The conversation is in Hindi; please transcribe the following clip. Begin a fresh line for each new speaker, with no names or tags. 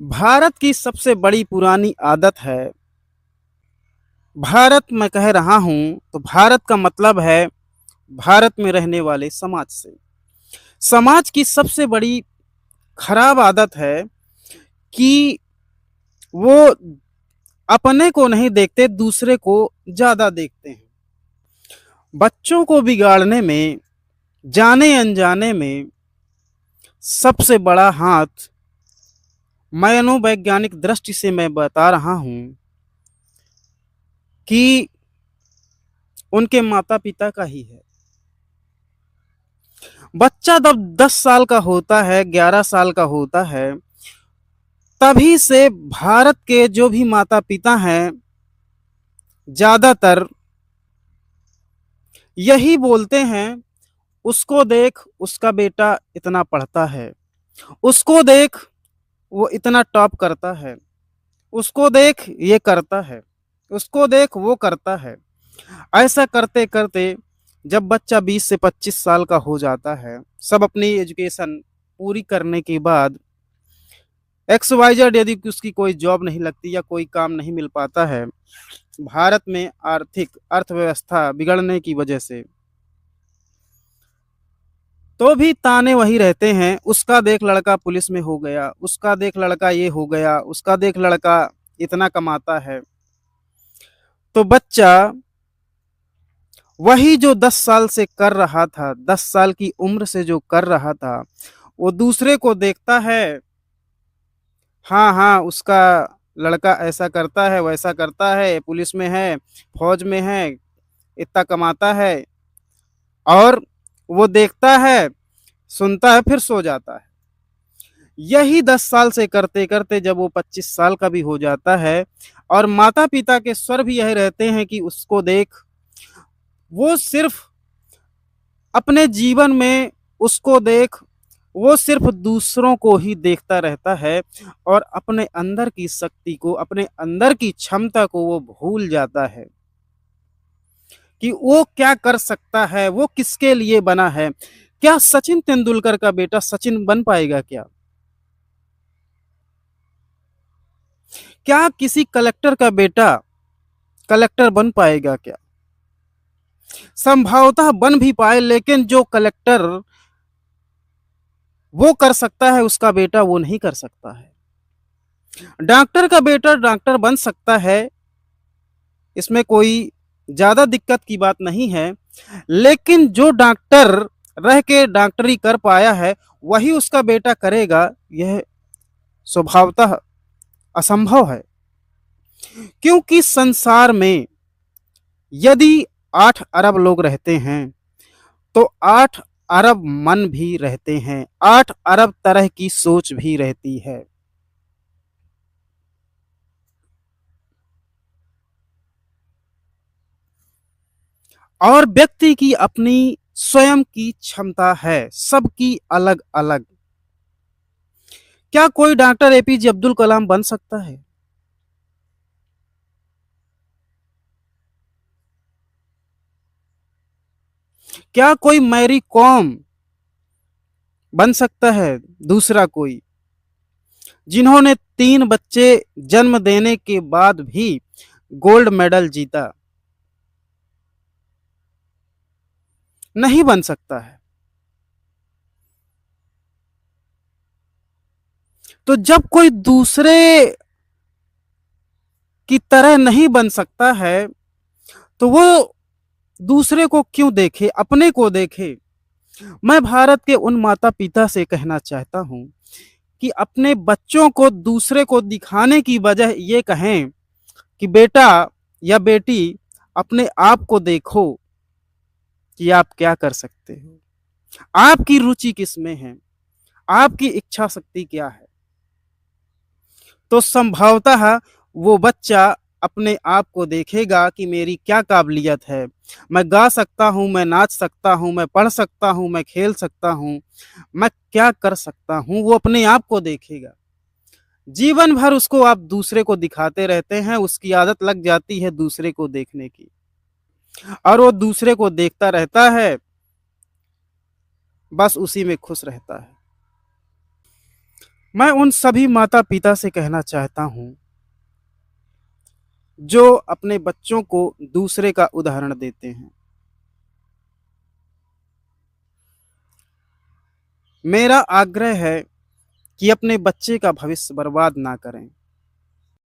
भारत की सबसे बड़ी पुरानी आदत है। भारत मैं कह रहा हूँ तो भारत का मतलब है भारत में रहने वाले समाज से। समाज की सबसे बड़ी खराब आदत है कि वो अपने को नहीं देखते, दूसरे को ज्यादा देखते हैं। बच्चों को बिगाड़ने में, जाने अनजाने में सबसे बड़ा हाथ मनोवैज्ञानिक दृष्टि से मैं बता रहा हूँ कि उनके माता पिता का ही है। बच्चा जब 10 साल का होता है, 11 साल का होता है, तभी से भारत के जो भी माता पिता हैं ज्यादातर यही बोलते हैं, उसको देख उसका बेटा इतना पढ़ता है, उसको देख वो इतना टॉप करता है, उसको देख ये करता है, उसको देख वो करता है। ऐसा करते करते जब बच्चा 20 से 25 साल का हो जाता है, सब अपनी एजुकेशन पूरी करने के बाद एक्स वाई जेड यदि उसकी कोई जॉब नहीं लगती या कोई काम नहीं मिल पाता है, भारत में आर्थिक अर्थव्यवस्था बिगड़ने की वजह से, तो भी ताने वही रहते हैं, उसका देख लड़का पुलिस में हो गया, उसका देख लड़का ये हो गया, उसका देख लड़का इतना कमाता है। तो बच्चा वही जो 10 साल से कर रहा था, 10 साल की उम्र से जो कर रहा था, वो दूसरे को देखता है। हाँ हाँ, उसका लड़का ऐसा करता है, वैसा करता है, पुलिस में है, फौज में है, इतना कमाता है, और वो देखता है, सुनता है, फिर सो जाता है। यही 10 साल से करते करते जब वो 25 साल का भी हो जाता है, और माता पिता के स्वर भी यही रहते हैं कि उसको देख, वो सिर्फ अपने जीवन में, उसको देख, वो सिर्फ दूसरों को ही देखता रहता है और अपने अंदर की शक्ति को, अपने अंदर की क्षमता को वो भूल जाता है कि वो क्या कर सकता है, वो किसके लिए बना है। क्या सचिन तेंदुलकर का बेटा सचिन बन पाएगा क्या? क्या किसी कलेक्टर का बेटा कलेक्टर बन पाएगा क्या? संभवतः बन भी पाए, लेकिन जो कलेक्टर वो कर सकता है, उसका बेटा वो नहीं कर सकता है। डॉक्टर का बेटा डॉक्टर बन सकता है, इसमें कोई ज्यादा दिक्कत की बात नहीं है, लेकिन जो डॉक्टर रह के डॉक्टरी कर पाया है, वही उसका बेटा करेगा, यह स्वभावतः असंभव है। क्योंकि संसार में यदि 8 अरब लोग रहते हैं, तो 8 अरब मन भी रहते हैं, 8 अरब तरह की सोच भी रहती है। और व्यक्ति की अपनी स्वयं की क्षमता है, सबकी अलग अलग। क्या कोई डॉक्टर एपीजे अब्दुल कलाम बन सकता है? क्या कोई मैरी कॉम बन सकता है? दूसरा कोई, जिन्होंने 3 बच्चे जन्म देने के बाद भी गोल्ड मेडल जीता, नहीं बन सकता है। तो जब कोई दूसरे की तरह नहीं बन सकता है, तो वो दूसरे को क्यों देखे, अपने को देखे। मैं भारत के उन माता पिता से कहना चाहता हूं कि अपने बच्चों को दूसरे को दिखाने की बजाय ये कहें कि बेटा या बेटी, अपने आप को देखो कि आप क्या कर सकते हो, आपकी रुचि किस में है, आपकी इच्छा शक्ति क्या है। तो संभवतः वो बच्चा अपने आप को देखेगा कि मेरी क्या काबिलियत है, मैं गा सकता हूँ, मैं नाच सकता हूँ, मैं पढ़ सकता हूँ, मैं खेल सकता हूँ, मैं क्या कर सकता हूँ, वो अपने आप को देखेगा। जीवन भर उसको आप दूसरे को दिखाते रहते हैं, उसकी आदत लग जाती है दूसरे को देखने की, और वो दूसरे को देखता रहता है, बस उसी में खुश रहता है। मैं उन सभी माता-पिता से कहना चाहता हूँ, जो अपने बच्चों को दूसरे का उदाहरण देते हैं। मेरा आग्रह है कि अपने बच्चे का भविष्य बर्बाद ना करें।